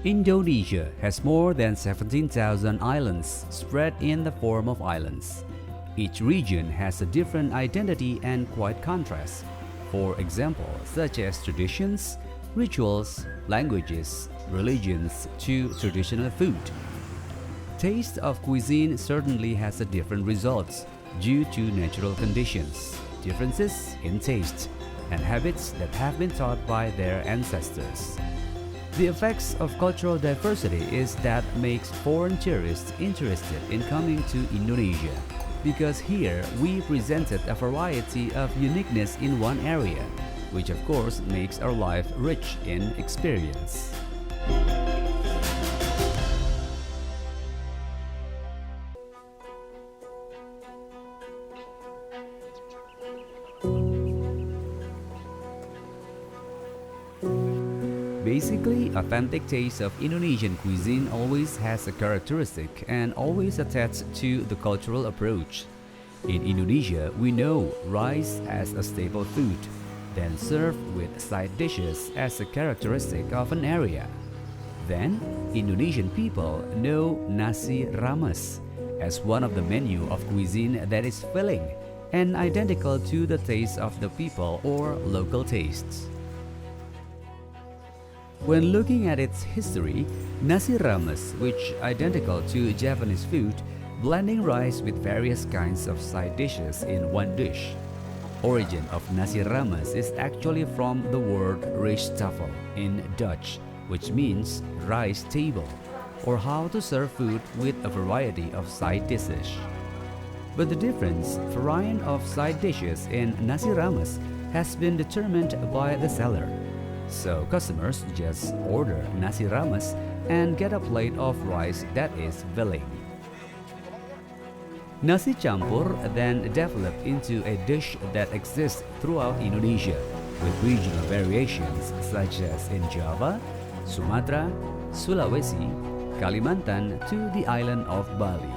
Indonesia has more than 17,000 islands spread in the form of islands. Each region has a different identity and quite contrast. For example, such as traditions, rituals, languages, religions to traditional food. Taste of cuisine certainly has a different results due to natural conditions, differences in taste, and habits that have been taught by their ancestors. The effects of cultural diversity is that makes foreign tourists interested in coming to Indonesia, because here we presented a variety of uniqueness in one area, which of course makes our life rich in experience. Basically, authentic taste of Indonesian cuisine always has a characteristic and always attached to the cultural approach. In Indonesia, we know rice as a staple food, then served with side dishes as a characteristic of an area. Then, Indonesian people know nasi rames as one of the menu of cuisine that is filling and identical to the taste of the people or local tastes. When looking at its history, nasi rames, which identical to Japanese food, blending rice with various kinds of side dishes in one dish. Origin of nasi rames is actually from the word rijsttafel in Dutch, which means rice table, or how to serve food with a variety of side dishes. But the difference variant of side dishes in nasi rames has been determined by the seller. So customers just order nasi rames and get a plate of rice that is filling. Nasi campur then developed into a dish that exists throughout Indonesia, with regional variations such as in Java, Sumatra, Sulawesi, Kalimantan to the island of Bali.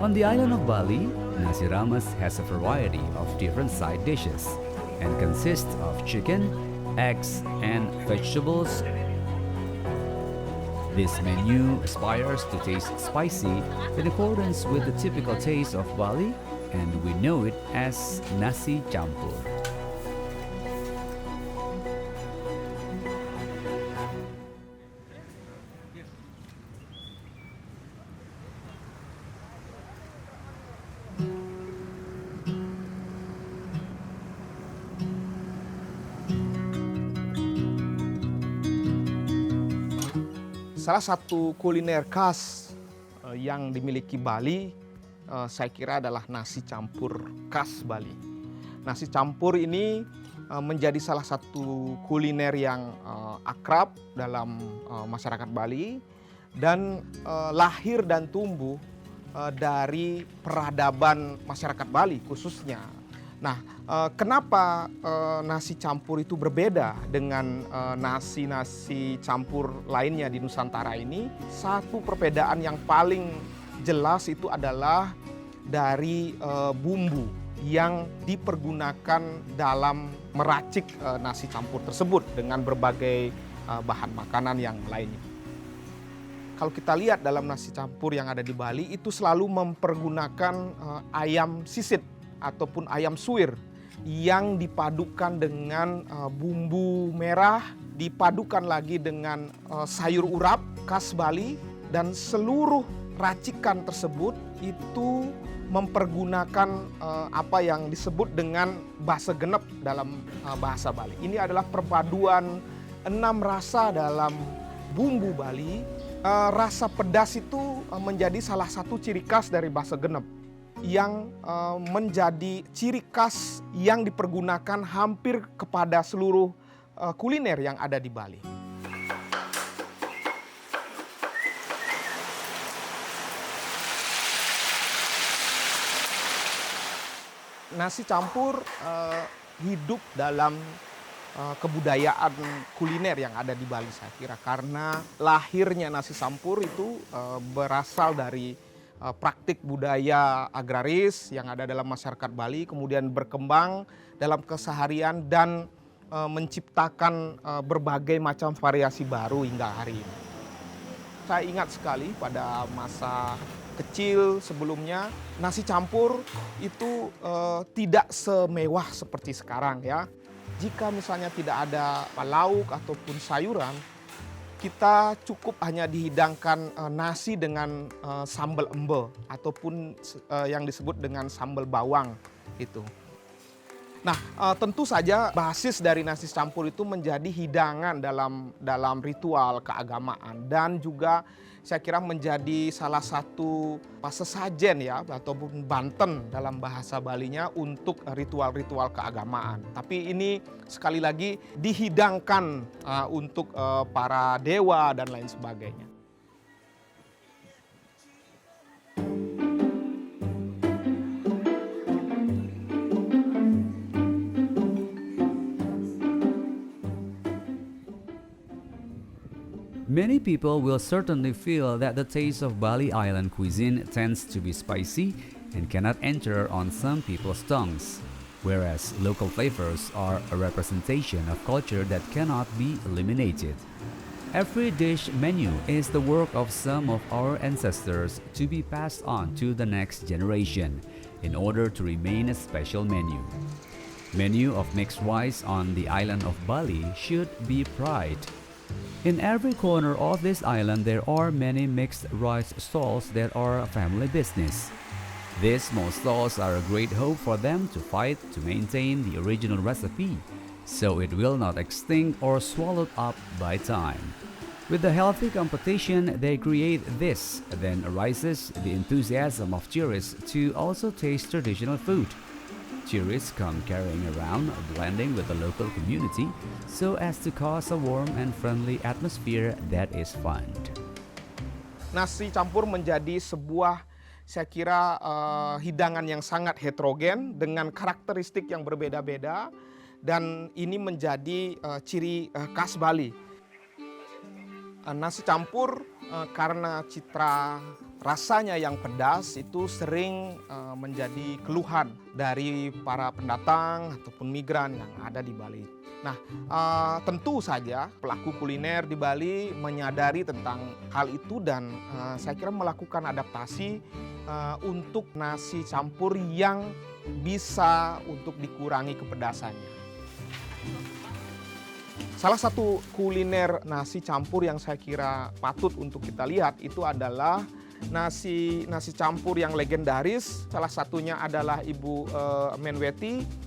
On the island of Bali, nasi rames has a variety of different side dishes and consists of chicken, eggs, and vegetables. This menu aspires to taste spicy in accordance with the typical taste of Bali, and we know it as nasi campur. Salah satu kuliner khas yang dimiliki Bali, saya kira adalah nasi campur khas Bali. Nasi campur ini menjadi salah satu kuliner yang akrab dalam masyarakat Bali dan lahir dan tumbuh dari peradaban masyarakat Bali khususnya. Nah, kenapa nasi campur itu berbeda dengan nasi-nasi campur lainnya di Nusantara ini? Satu perbedaan yang paling jelas itu adalah dari bumbu yang dipergunakan dalam meracik nasi campur tersebut dengan berbagai bahan makanan yang lainnya. Kalau kita lihat dalam nasi campur yang ada di Bali itu selalu mempergunakan ayam sisit ataupun ayam suwir yang dipadukan dengan bumbu merah, dipadukan lagi dengan sayur urap khas Bali, dan seluruh racikan tersebut itu mempergunakan apa yang disebut dengan basa genep dalam bahasa Bali. Ini adalah perpaduan 6 rasa dalam bumbu Bali. Rasa pedas itu menjadi salah satu ciri khas dari basa genep, yang menjadi ciri khas yang dipergunakan hampir kepada seluruh kuliner yang ada di Bali. Nasi campur hidup dalam kebudayaan kuliner yang ada di Bali, saya kira, karena lahirnya nasi campur itu berasal dari praktik budaya agraris yang ada dalam masyarakat Bali, kemudian berkembang dalam keseharian dan menciptakan berbagai macam variasi baru hingga hari ini. Saya ingat sekali pada masa kecil sebelumnya, nasi campur itu tidak semewah seperti sekarang ya. Jika misalnya tidak ada lauk ataupun sayuran, kita cukup hanya dihidangkan nasi dengan sambal embe ataupun yang disebut dengan sambal bawang itu. Nah, tentu saja basis dari nasi campur itu menjadi hidangan dalam ritual keagamaan dan juga saya kira menjadi salah satu sesajen ya ataupun banten dalam bahasa Balinya untuk ritual-ritual keagamaan. Tapi ini sekali lagi dihidangkan untuk para dewa dan lain sebagainya. Many people will certainly feel that the taste of Bali Island cuisine tends to be spicy and cannot enter on some people's tongues, whereas local flavors are a representation of culture that cannot be eliminated. Every dish menu is the work of some of our ancestors to be passed on to the next generation in order to remain a special menu. Menu of mixed rice on the island of Bali should be pride. In every corner of this island there are many mixed rice stalls that are a family business. These small stalls are a great hope for them to fight to maintain the original recipe, so it will not extinct or swallowed up by time. With the healthy competition they create this, then arises the enthusiasm of tourists to also taste traditional food. Tourists come carrying around, blending with the local community, so as to cause a warm and friendly atmosphere that is fun. Nasi campur menjadi sebuah, saya kira, hidangan yang sangat heterogen dengan karakteristik yang berbeda-beda, dan ini menjadi ciri khas Bali. Nasi campur karena citra rasanya yang pedas itu sering menjadi keluhan dari para pendatang ataupun migran yang ada di Bali. Nah, tentu saja pelaku kuliner di Bali menyadari tentang hal itu dan saya kira melakukan adaptasi untuk nasi campur yang bisa untuk dikurangi kepedasannya. Salah satu kuliner nasi campur yang saya kira patut untuk kita lihat itu adalah nasi campur yang legendaris. Salah satunya adalah Ibu Menweti.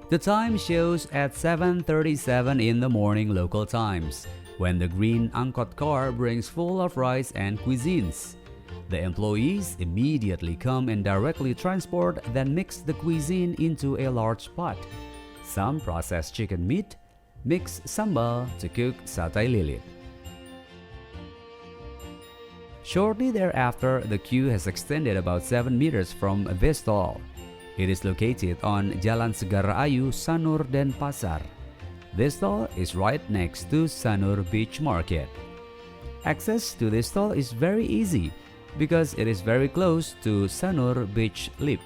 The time shows at 7:37 in the morning local times, when the green angkot car brings full of rice and cuisines. The employees immediately come and directly transport, then mix the cuisine into a large pot. Some process chicken meat, mix sambal to cook satay lilit. Shortly thereafter, the queue has extended about 7 meters from this stall. It is located on Jalan Segara Ayu, Sanur, Denpasar. This stall is right next to Sanur Beach Market. Access to this stall is very easy because it is very close to Sanur Beach Lip.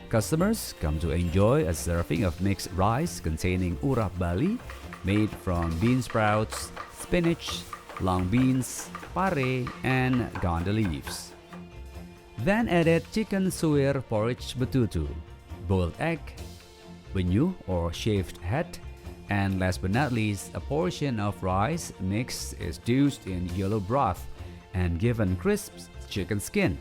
Customers come to enjoy a serving of mixed rice containing urap Bali, made from bean sprouts, spinach, long beans, pare, and gonda leaves. Then added chicken suir porridge betutu, boiled egg, benyu or shaved head, and last but not least, a portion of rice mixed is doused in yellow broth and given crisp chicken skin.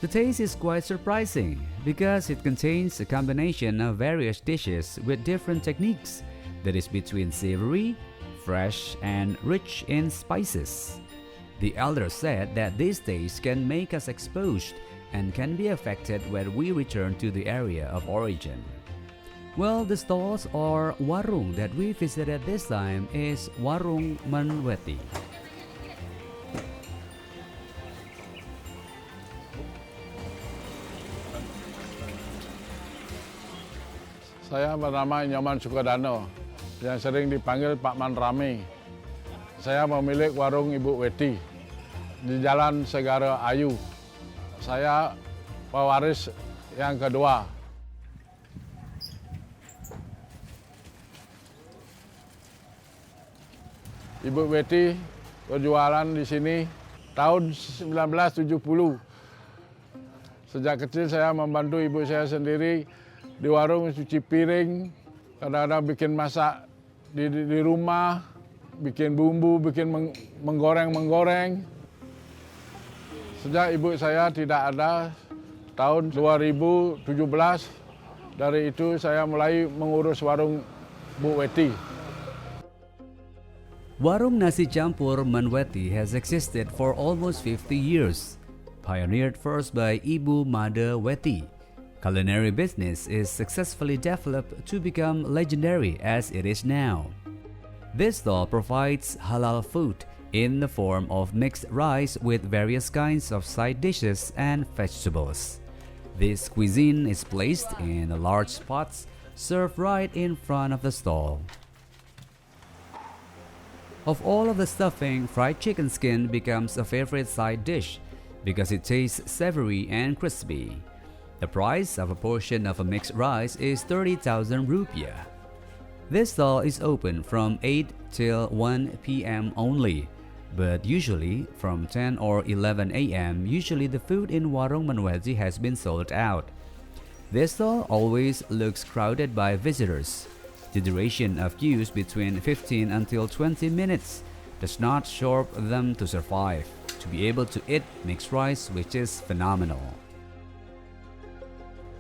The taste is quite surprising because it contains a combination of various dishes with different techniques that is between savory, fresh, and rich in spices. The elder said that these tastes can make us exposed and can be affected when we return to the area of origin. Well, the stalls or warung that we visited this time is Warung Menweti. Saya bernama Nyoman Sukadano, yang sering dipanggil Pak Man Rame. Saya pemilik warung Ibu Weti di Jalan Segara Ayu. Saya pewaris yang kedua. Ibu Weti berjualan di sini tahun 1970. Sejak kecil saya membantu ibu saya sendiri di warung, cuci piring, kadang-kadang bikin masak di rumah, bikin bumbu, bikin menggoreng. Sejak ibu saya tidak ada tahun 2017, dari itu saya mulai mengurus warung Bu Weti. Warung Nasi Campur Menweti has existed for almost 50 years. Pioneered first by Ibu Made Weti, culinary business is successfully developed to become legendary as it is now. This stall provides halal food in the form of mixed rice with various kinds of side dishes and vegetables. This cuisine is placed in large pots served right in front of the stall. Of all of the stuffing, fried chicken skin becomes a favorite side dish because it tastes savory and crispy. The price of a portion of a mixed rice is 30,000 rupiah. This stall is open from 8 till 1 p.m. only, but usually from 10 or 11 a.m. usually the food in Warung Menweti has been sold out. This stall always looks crowded by visitors. The duration of queues between 15 until 20 minutes does not shorp them to survive, to be able to eat mixed rice, which is phenomenal.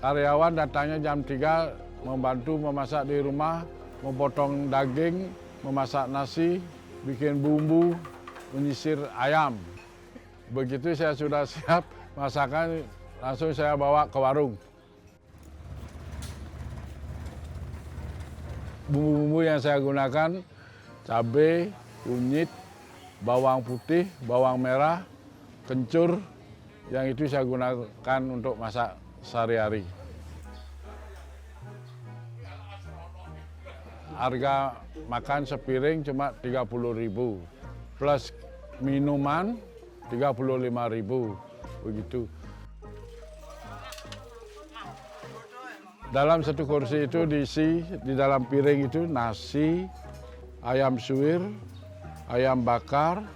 Karyawan datangnya jam 3, membantu memasak di rumah, memotong daging, memasak nasi, bikin bumbu, menyisir ayam. Begitu saya sudah siap masakan, langsung saya bawa ke warung. Bumbu-bumbu yang saya gunakan, cabai, kunyit, bawang putih, bawang merah, kencur, yang itu saya gunakan untuk masak sehari-hari. Harga makan sepiring cuma 30.000, plus minuman 35.000, begitu. Dalam satu kursi itu diisi di dalam piring itu nasi, ayam suwir, ayam bakar,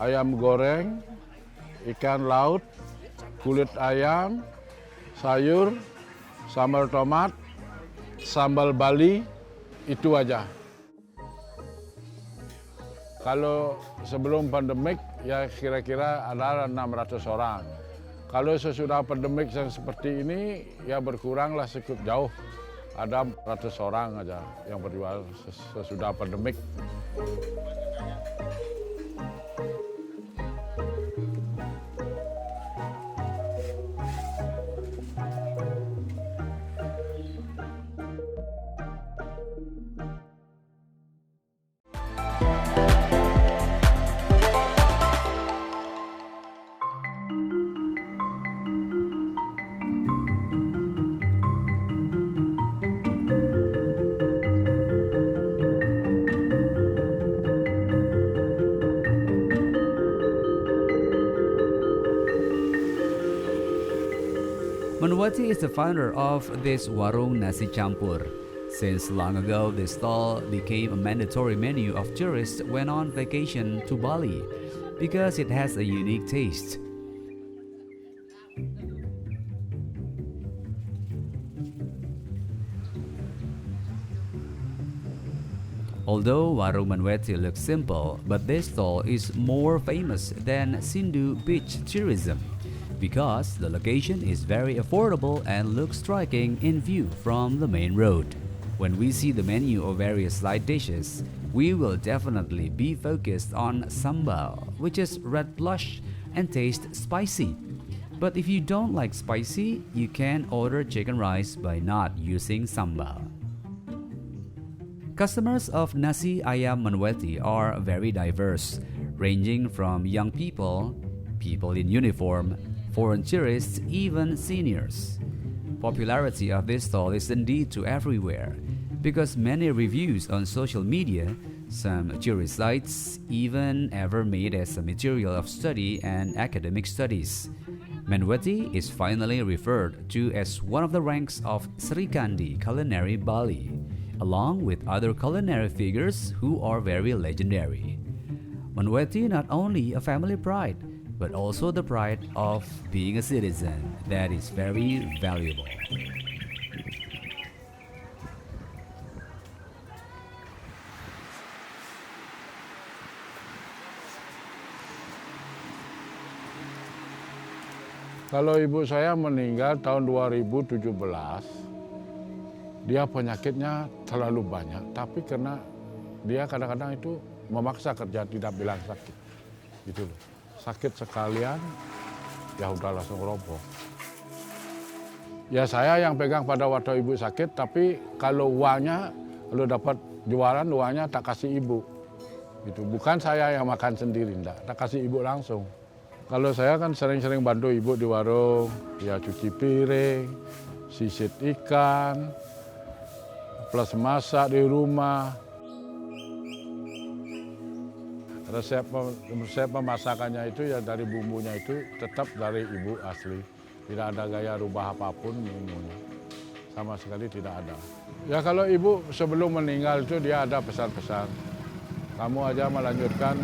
ayam goreng, ikan laut, kulit ayam, sayur, sambal tomat, sambal Bali, itu aja. Kalau sebelum pandemik ya kira-kira ada 600 orang. Kalau sesudah pandemik yang seperti ini, ya berkuranglah cukup jauh. Ada 100 orang aja yang berjual sesudah pandemik. Menweti is the founder of this Warung Nasi Campur. Since long ago, this stall became a mandatory menu of tourists when on vacation to Bali because it has a unique taste. Although Warung Manweti looks simple, but this stall is more famous than Sindu Beach tourism because the location is very affordable and looks striking in view from the main road. When we see the menu of various side dishes, we will definitely be focused on sambal, which is red plush and tastes spicy. But if you don't like spicy, you can order chicken rice by not using sambal. Customers of Nasi Ayam Manweti are very diverse, ranging from young people, people in uniform, foreign tourists, even seniors. Popularity of this stall is indeed to everywhere because many reviews on social media, some tourist sites, even ever made as a material of study and academic studies. Manweti is finally referred to as one of the ranks of Sri Kandi Culinary Bali, along with other culinary figures who are very legendary. Manweti not only a family pride, but also the pride of being a citizen that is very valuable. Kalau ibu saya meninggal tahun 2017, dia penyakitnya terlalu banyak, tapi karena dia kadang-kadang itu memaksa kerja, tidak bilang sakit. Gitu loh. Sakit sekalian, ya udah langsung roboh. Ya saya yang pegang pada waktu ibu sakit, tapi kalau uangnya, kalau dapat jualan uangnya tak kasih ibu. Gitu. Bukan saya yang makan sendiri, tak kasih ibu langsung. Kalau saya kan sering-sering bantu ibu di warung, ya cuci piring, sisit ikan, plus masak di rumah. Resep pemasakannya itu ya dari bumbunya itu tetap dari ibu asli. Tidak ada gaya rubah apapun bumbunya. Sama sekali tidak ada. Ya kalau ibu sebelum meninggal itu dia ada pesan-pesan. Kamu aja melanjutkan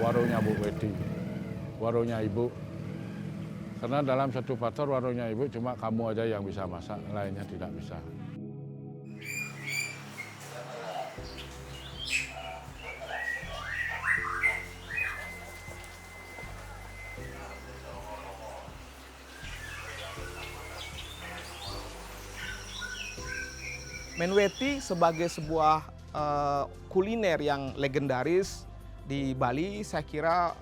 warungnya Bu Weti, warungnya ibu. Karena dalam satu faktor warungnya ibu cuma kamu aja yang bisa masak, lainnya tidak bisa. Manweti sebagai sebuah kuliner yang legendaris di Bali, saya kira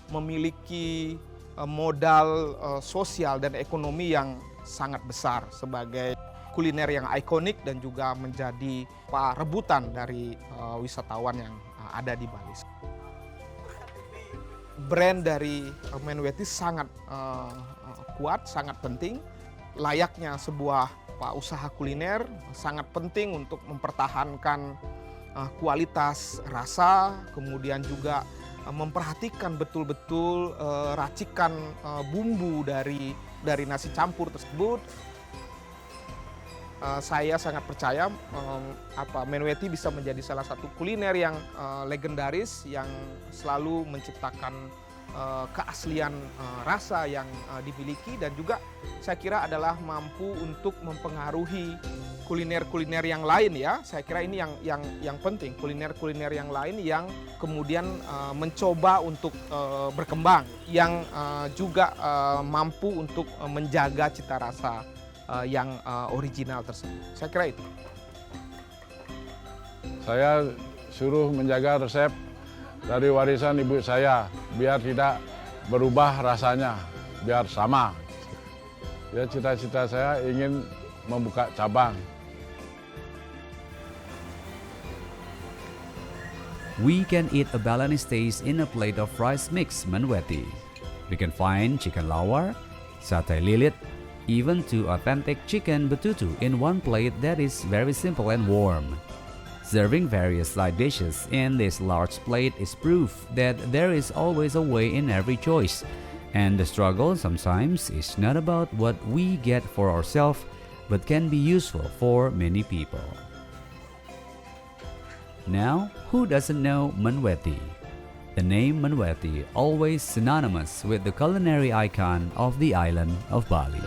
memiliki modal sosial dan ekonomi yang sangat besar sebagai kuliner yang ikonik dan juga menjadi rebutan dari wisatawan yang ada di Bali. Brand dari Manweti sangat kuat, sangat penting, layaknya sebuah usaha kuliner sangat penting untuk mempertahankan kualitas rasa, kemudian juga memperhatikan betul-betul racikan bumbu dari nasi campur tersebut. Saya sangat percaya Manweti bisa menjadi salah satu kuliner yang legendaris yang selalu menciptakan keaslian rasa yang dimiliki dan juga saya kira adalah mampu untuk mempengaruhi kuliner-kuliner yang lain ya. Saya kira ini yang penting, kuliner-kuliner yang lain yang kemudian mencoba untuk berkembang, yang juga mampu untuk menjaga cita rasa yang original tersebut. Saya kira itu. Saya suruh menjaga resep dari warisan ibu saya, biar tidak berubah rasanya, biar sama. Ya cita-cita saya ingin membuka cabang. We can eat a Balinese taste in a plate of rice mix Manweti. We can find chicken lawar, satay lilit, even to authentic chicken betutu in one plate that is very simple and warm. Serving various side dishes in this large plate is proof that there is always a way in every choice, and the struggle sometimes is not about what we get for ourselves, but can be useful for many people. Now, who doesn't know Manweti? The name Manweti always synonymous with the culinary icon of the island of Bali.